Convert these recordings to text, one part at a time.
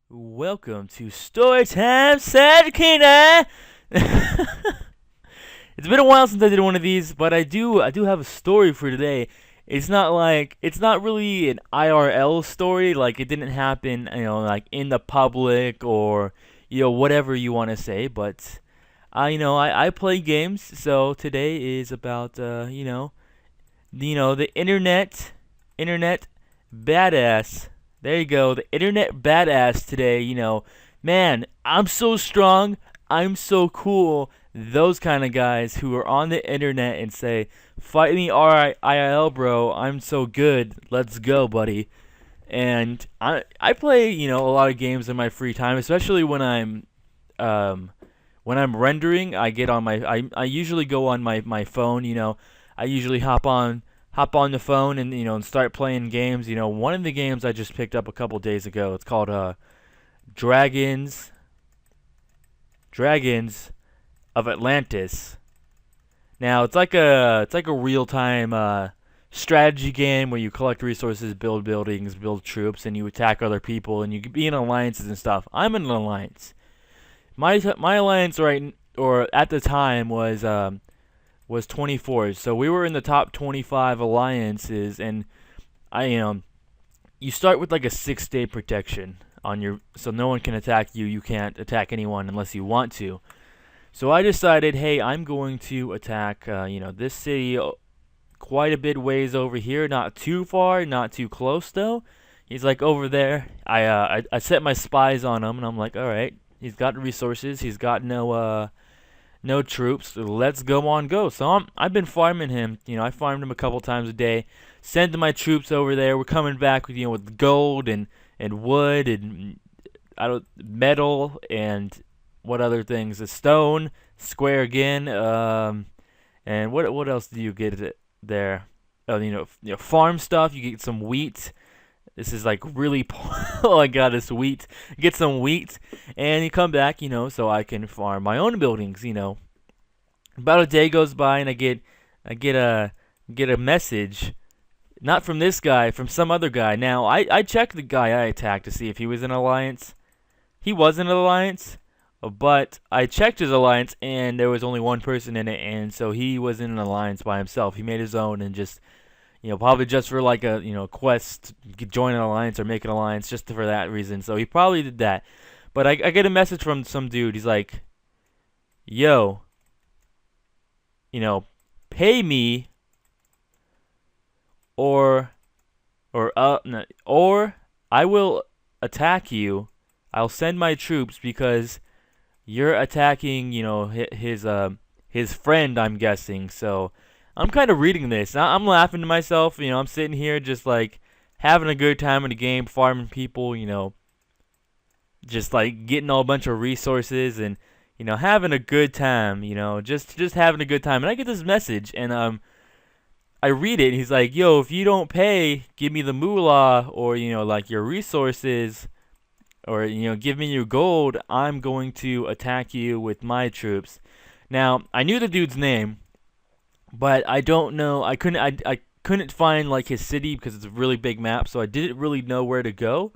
Welcome to Storytime SgtKeeneye. It's been a while since I did one of these, but I do have a story for today. It's not really an IRL story, like it didn't happen, like in the public or whatever you want to say, but I play games, so today is about the internet badass. There you go, the internet badass today. Man, I'm so strong. I'm so cool. Those kind of guys who are on the internet and say, "Fight me, RIL, bro. I'm so good. Let's go, buddy." And I play a lot of games in my free time, especially um when I'm rendering. I get on I usually go on my phone. I usually hop on the phone and and start playing games. One of the games I just picked up a couple days ago. It's called Dragons Dragons of Atlantis. Now it's like a real time strategy game where you collect resources, build buildings, build troops, and you attack other people, and you can be in alliances and stuff. I'm in an alliance. My alliance or at the time was 24. So we were in the top 25 alliances, and I you start with like a 6-day protection on your, so no one can attack you. You can't attack anyone unless you want to. So I decided, hey, I'm going to attack this city quite a bit ways over here, not too far, not too close though. He's like over there. I set my spies on him, and I'm like, all right, he's got resources. He's got no troops. Let's go. So I've been farming him. I farmed him a couple times a day. Send my troops over there. We're coming back with gold and wood and metal and what other things? A stone, square again. And what else do you get there? Oh, farm stuff. You get some wheat. This is like really all I got is wheat. Get some wheat, and you come back, so I can farm my own buildings. About a day goes by, and I get a message, not from this guy, from some other guy. Now I checked the guy I attacked to see if he was in alliance. He was in an alliance, but I checked his alliance, and there was only one person in it, and so he was in an alliance by himself. He made his own and just probably just for like a quest, join an alliance or make an alliance just for that reason. So he probably did that. But I get a message from some dude. He's like, "Yo, pay me or no, or I will attack you. I'll send my troops because you're attacking, his friend, I'm guessing." So I'm kind of reading this. I'm laughing to myself. I'm sitting here just like having a good time in the game, farming people. Just like getting all a bunch of resources and having a good time. Just having a good time. And I get this message, and I read it. And he's like, "Yo, if you don't pay, give me the moolah, or like your resources, or give me your gold. I'm going to attack you with my troops." Now I knew the dude's name, but I don't know. I couldn't find like his city because it's a really big map, so I didn't really know where to go.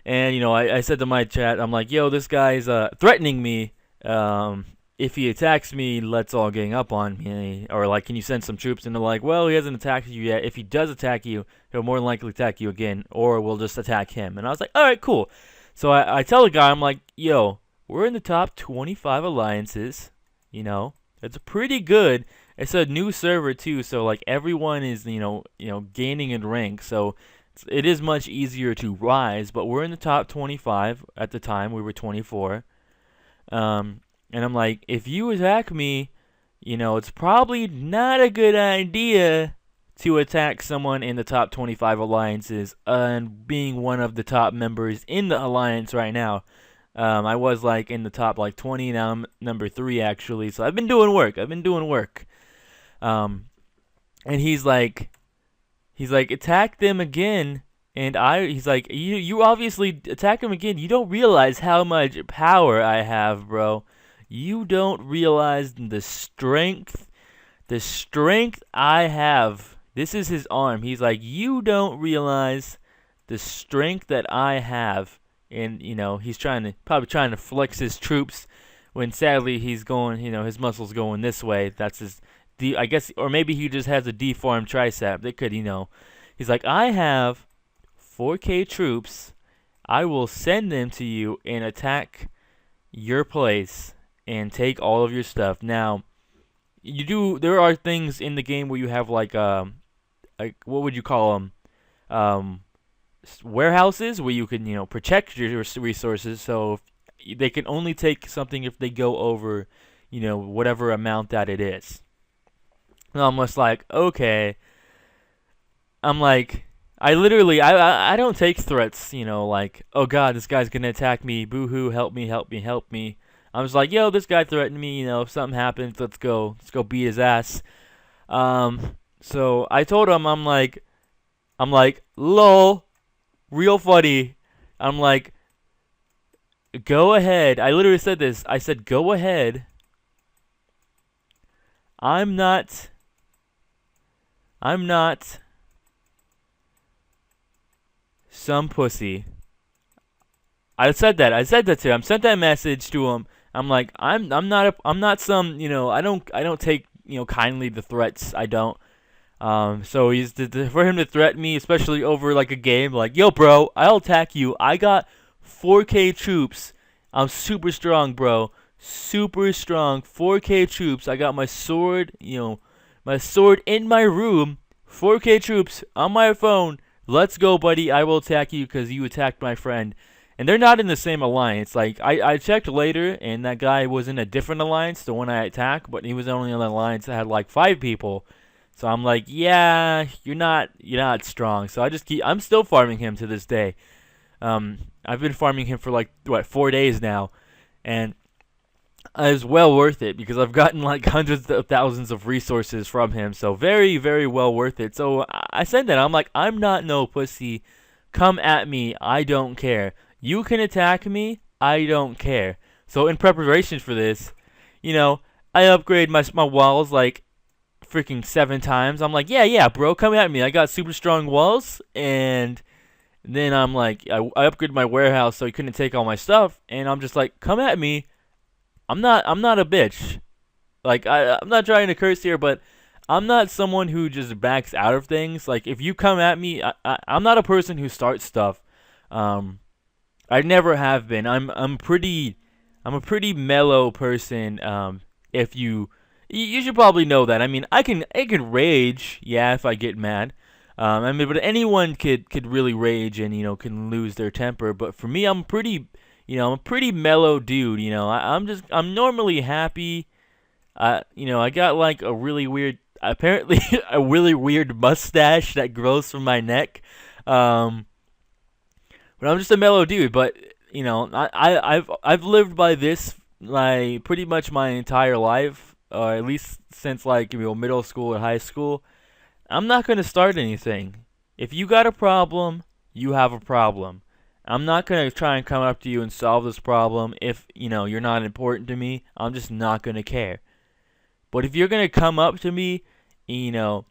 And I said to my chat, I'm like, "Yo, this guy's threatening me. If he attacks me, let's all gang up on me. Or like, can you send some troops?" And they're like, "Well, he hasn't attacked you yet. If he does attack you, he'll more than likely attack you again, or we'll just attack him." And I was like, "All right, cool." So I tell the guy, I'm like, "Yo, we're in the top 25 alliances. It's pretty good. It's a new server too, so like everyone is gaining in rank, so it is much easier to rise. But we're in the top 25 at the time. We were 24. And I'm like, if you attack me, it's probably not a good idea to attack someone in the top 25 alliances, and being one of the top members in the alliance right now. I was like in the top like 20. Now I'm number 3 actually. So I've been doing work. Um, and he's like, attack them again. And he's like, you obviously attack them again. You don't realize how much power I have, bro. You don't realize the strength I have. This is his arm. He's like, you don't realize the strength that I have and he's probably trying to flex his troops, when sadly he's going, his muscles going this way. That's his, I guess, or maybe he just has a deformed tricep. They could, he's like, I have 4K troops. I will send them to you and attack your place and take all of your stuff. Now, there are things in the game where you have like what would you call them? Warehouses where you can, protect your resources. So they can only take something if they go over, whatever amount that it is. And I'm just like, okay. I'm like, I literally, I don't take threats, like, oh God, this guy's gonna attack me, boo-hoo, help me, help me, help me. I was like, yo, this guy threatened me, if something happens, let's go beat his ass. So I told him, I'm like, lol, real funny. I'm like, go ahead. I literally said this. I said, go ahead. I'm not some pussy. I said that. I said that to him. Sent that message to him. I'm like, I'm not some, I don't take, kindly to threats. I don't. So for him to threaten me, especially over like a game, like, yo, bro, I'll attack you. I got 4K troops. I'm super strong, bro. Super strong. 4K troops. I got my sword, my sword in my room. 4K troops on my phone. Let's go, buddy. I will attack you because you attacked my friend. And they're not in the same alliance. Like, I checked later, and that guy was in a different alliance, the one I attacked, but he was only in an alliance that had like 5 people. So I'm like, yeah, you're not strong. So I'm still farming him to this day. I've been farming him for like 4 days now, and it's well worth it because I've gotten like hundreds of thousands of resources from him. So very, very well worth it. So I said that, I'm like, I'm not no pussy. Come at me. I don't care. You can attack me. I don't care. So in preparation for this, I upgrade my walls like freaking 7 times. I'm like, yeah, bro, come at me. I got super strong walls, and then I'm like, I upgraded my warehouse so he couldn't take all my stuff, and I'm just like, come at me. I'm not a bitch. Like, I'm not trying to curse here, but I'm not someone who just backs out of things. Like, if you come at me, I'm not a person who starts stuff. I never have been. I'm a pretty mellow person. If you should probably know that. I mean, I can rage, yeah, if I get mad. But anyone could really rage and can lose their temper. But for me, I'm a pretty mellow dude. I'm normally happy. I got like a really weird, apparently a really weird mustache that grows from my neck. But I'm just a mellow dude. But I've lived by this like pretty much my entire life, or at least since like middle school or high school. I'm not gonna start anything. If you got a problem, you have a problem. I'm not gonna try and come up to you and solve this problem if you're not important to me. I'm just not gonna care. But if you're gonna come up to me, and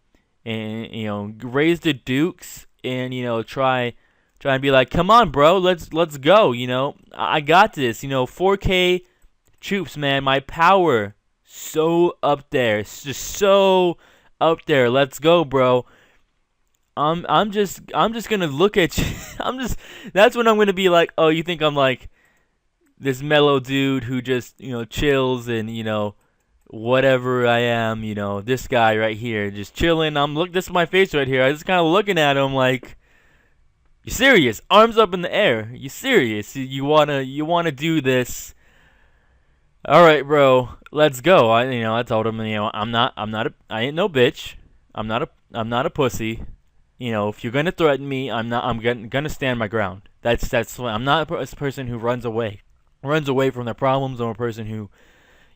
raise the dukes and try and be like, come on, bro, let's go. I got this. 4K troops, man. My power so up there. It's just so up there. Let's go, bro. I'm just gonna look at you. That's when I'm gonna be like, oh, you think I'm like this mellow dude who just chills and whatever I am. This guy right here just chilling. This is my face right here. I just kind of looking at him like, you serious? Arms up in the air. You serious? You wanna do this? All right, bro. Let's go. I told him, I ain't no bitch. I'm not a pussy. If you're gonna threaten me, I'm gonna stand my ground. That's I'm not a person who runs away from their problems. I'm a person who,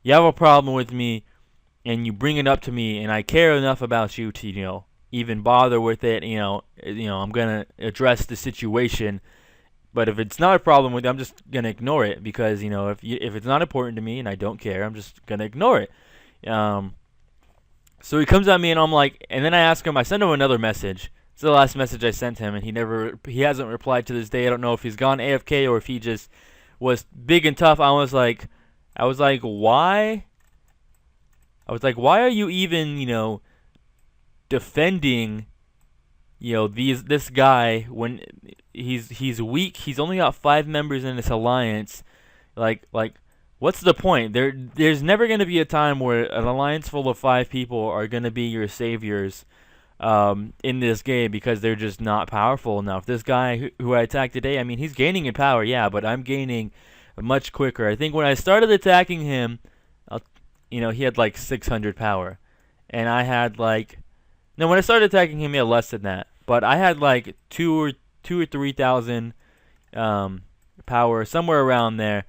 you have a problem with me, and you bring it up to me, and I care enough about you to even bother with it. I'm gonna address the situation. But if it's not a problem with you, I'm just gonna ignore it because if it's not important to me and I don't care, I'm just gonna ignore it. So he comes at me and I'm like, and then I send him another message It's the last message I sent him, and he hasn't replied to this day. I don't know if he's gone AFK or if he just was big and tough. I was like, why? I was like, why are you even, defending, this guy when he's weak? He's only got 5 members in this alliance. Like, what's the point? There's never gonna be a time where an alliance full of 5 people are gonna be your saviors. In this game, because they're just not powerful enough. This guy who I attacked today, I mean, he's gaining in power, yeah, but I'm gaining much quicker. I think when I started attacking him, he had like 600 power, and I had like, no, when I started attacking him, he had less than that, but I had like 2 or 3,000 power, somewhere around there,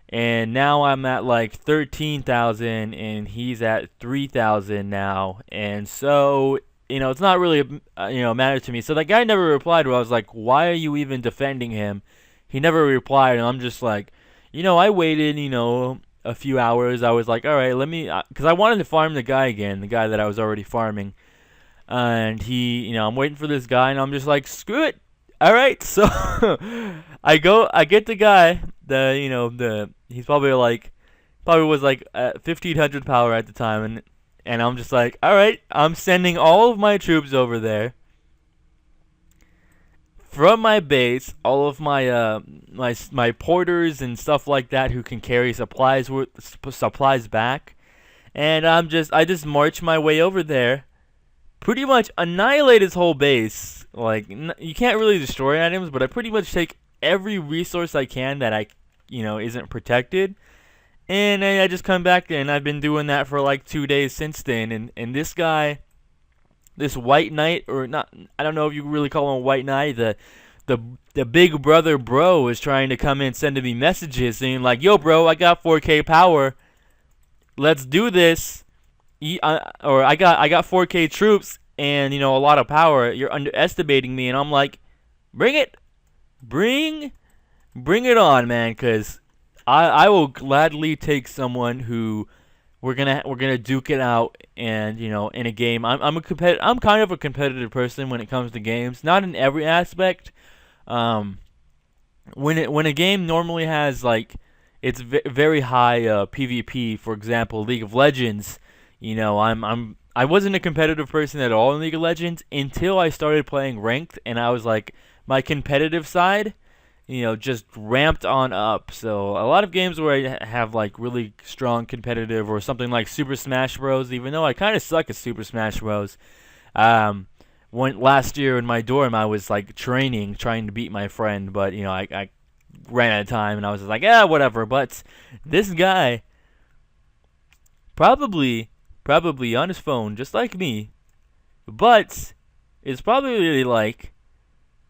and now I'm at like 13,000, and he's at 3,000 now, and so it's not really matter to me. So that guy never replied. Where I was like, why are you even defending him? He never replied, and I'm just like, I waited, a few hours. I was like, all right, let me, because I wanted to farm the guy again, the guy that I was already farming, and he, I'm waiting for this guy, and I'm just like, screw it. All right, so I get the guy, he's probably was like at 1,500 power at the time, and I'm just like, all right, I'm sending all of my troops over there from my base, all of my my porters and stuff like that who can carry supplies back, and I just march my way over there, pretty much annihilate his whole base. Like, you can't really destroy items, but I pretty much take every resource I can that isn't protected. And I just come back, and I've been doing that for like 2 days since then. And this guy, this white knight, or not, I don't know if you really call him a white knight, the big brother bro is trying to come in sending me messages saying like, yo bro, I got 4K power, let's do this. Or I got 4K troops and a lot of power. You're underestimating me. And I'm like, bring it, bring it on, man, because I will gladly take someone who we're gonna duke it out, and in a game. I'm kind of a competitive person when it comes to games, not in every aspect. When a game normally has like it's very high PvP, for example, League of Legends. I wasn't a competitive person at all in League of Legends until I started playing ranked, and I was like, my competitive side, just ramped on up. So a lot of games where I have like really strong competitive, or something like Super Smash Bros. Even though I kind of suck at Super Smash Bros. Last year in my dorm, I was like trying to beat my friend, but I ran out of time, and I was just like, yeah, whatever. But this guy, probably on his phone, just like me, but is probably like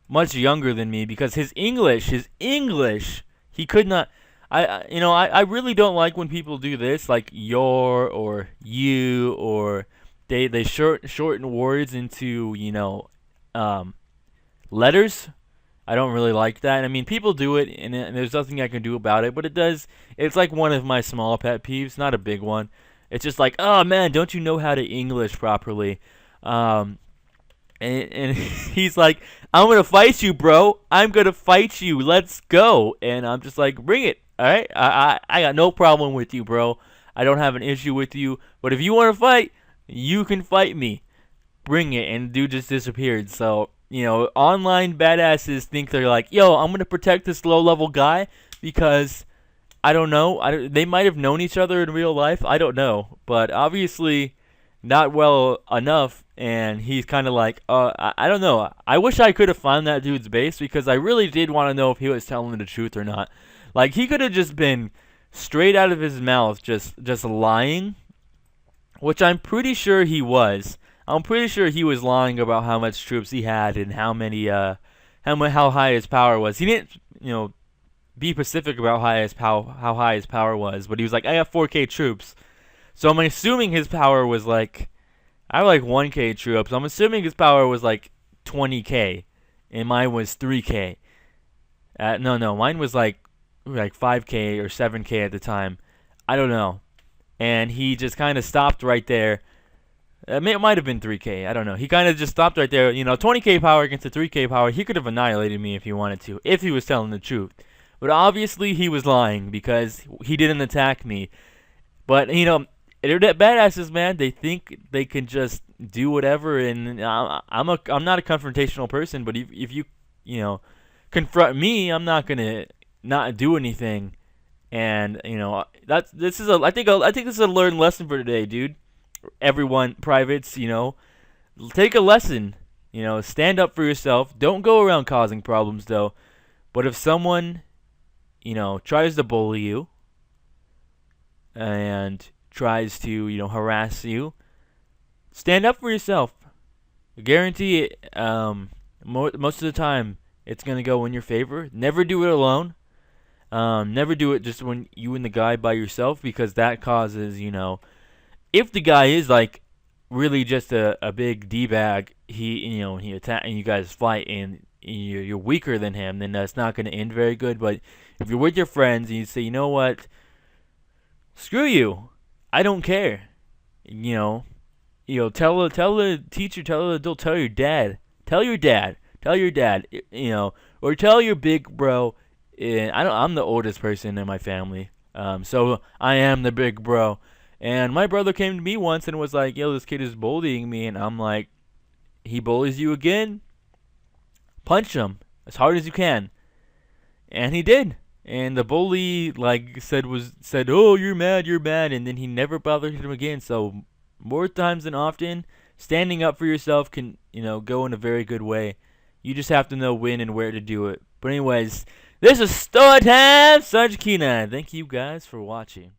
much younger than me, because his English, he could not. I really don't like when people do this, like your or you, or they shorten words into letters. I don't really like that. I mean, people do it, and there's nothing I can do about it. But it's like one of my small pet peeves, not a big one. It's just like, oh man, don't you know how to English properly? And he's like, I'm gonna fight you, bro. I'm gonna fight you. Let's go. And I'm just like, bring it. All right. I got no problem with you, bro. I don't have an issue with you. But if you want to fight, you can fight me. Bring it. And dude just disappeared. So online badasses think they're like, yo, I'm gonna protect this low-level guy because I don't know. They might have known each other in real life. I don't know. But obviously not well enough. And he's kind of like, I don't know. I wish I could have found that dude's base, because I really did want to know if he was telling the truth or not. Like, he could have just been straight out of his mouth just lying, which I'm pretty sure he was. I'm pretty sure he was lying about how much troops he had and how high his power was. He didn't, be specific about how high his power was, but he was like, I got 4K troops. So I'm assuming his power was like, I have like 1K troops. I'm assuming his power was like 20K, and mine was 3K. No, mine was like 5K or 7K at the time. I don't know. And he just kind of stopped right there, It might have been 3K. I don't know. He kind of just stopped right there. 20K power against the 3K power. He could have annihilated me if he wanted to, if he was telling the truth. But obviously he was lying because he didn't attack me. But internet badasses, man. They think they can just do whatever, and I'm not a confrontational person. But if confront me, I'm not gonna not do anything. And I think this is a learned lesson for today, dude. Everyone, privates, take a lesson. Stand up for yourself. Don't go around causing problems, though. But if someone, tries to bully you and tries to, harass you, stand up for yourself. I guarantee it. Most of the time, it's gonna go in your favor. Never do it alone. Never do it just when you and the guy by yourself, because that causes, if the guy is like really just a big d-bag, he attack and you guys fight and you're weaker than him, then that's not going to end very good. But if you're with your friends and you say, you know what, screw you, I don't care, tell the teacher, tell the adult, tell your dad, or tell your big bro. And I'm the oldest person in my family, so I am the big bro. And my brother came to me once and was like, yo, this kid is bullying me. And I'm like, he bullies you again? Punch him as hard as you can. And he did. And the bully said, oh, you're mad. And then he never bothered him again. So more times than often, standing up for yourself can, go in a very good way. You just have to know when and where to do it. But anyways, this is Story Time, SgtKeeneye. Thank you guys for watching.